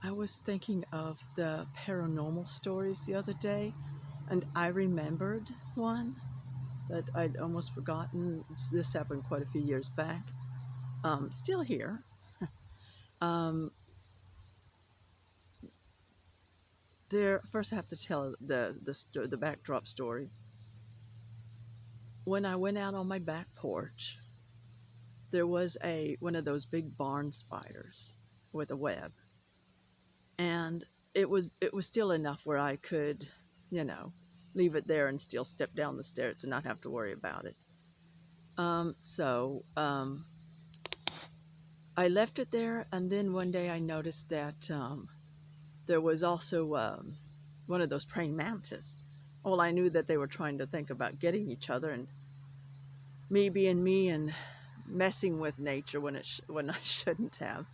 I was thinking of the paranormal stories the other day, and I remembered one that I'd almost forgotten. This happened quite a few years back. Still here. Um, first, I have to tell the backdrop story. When I went out on my back porch, there was a one of those big barn spiders with a web, and it was still enough where I could, you know, leave it there and still step down the stairs and not have to worry about it. So I left it there, and then one day I noticed that there was also one of those praying mantis. Well, I knew that they were trying to think about getting each other, and me being me and messing with nature when I shouldn't have.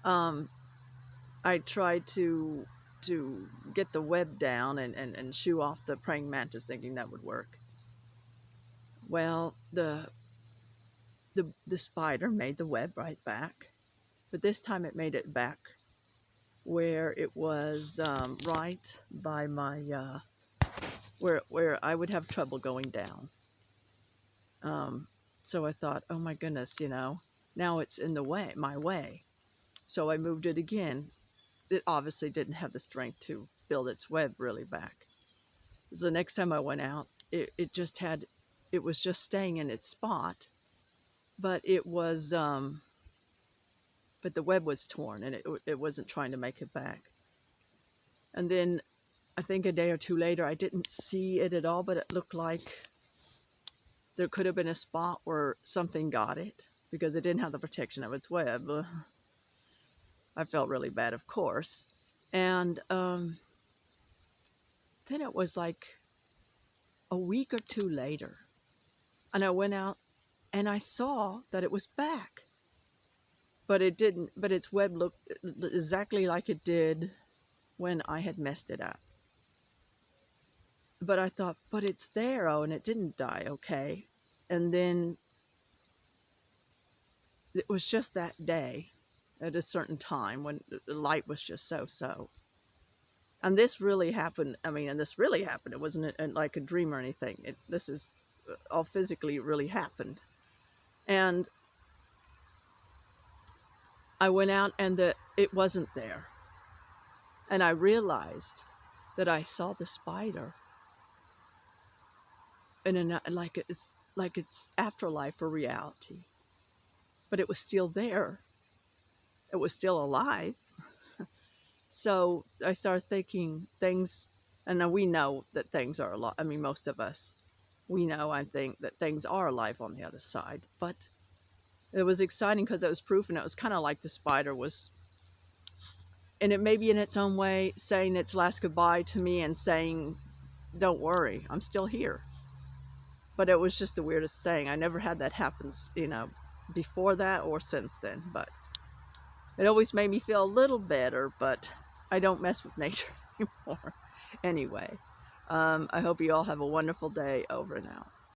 Um, I tried to get the web down and shoo off the praying mantis, thinking that would work. Well, the spider made the web right back, but this time it made it back where it was right by my where I would have trouble going down. Um, so I thought, oh my goodness, now it's in the way, my way. So I moved it again. It obviously didn't have the strength to build its web really back. So the next time I went out, it was just staying in its spot, but but the web was torn and it wasn't trying to make it back. And then I think a day or two later, I didn't see it at all, but it looked like there could have been a spot where something got it because it didn't have the protection of its web. I felt really bad, of course. And then it was like a week or two later, and I went out and I saw that it was back, but it didn't. But its web looked exactly like it did when I had messed it up. But I thought, but it's there, oh, and it didn't die, okay. And then it was just that day at a certain time when the light was just so. And this really happened. I mean, and this really happened. It wasn't like a dream or anything. This is all physically really happened. And I went out and it wasn't there. And I realized that I saw the spider in like it's afterlife or reality. But it was still there. It was still alive. So I started thinking things, and now we know that things are alive. I mean, most of us, we know, I think, that things are alive on the other side. But it was exciting because it was proof, and it was kind of like the spider was, and it may be in its own way saying its last goodbye to me and saying, don't worry, I'm still here. But it was just the weirdest thing. I never had that happen, before that or since then. But it always made me feel a little better, but I don't mess with nature anymore. Anyway, I hope you all have a wonderful day. Over and out.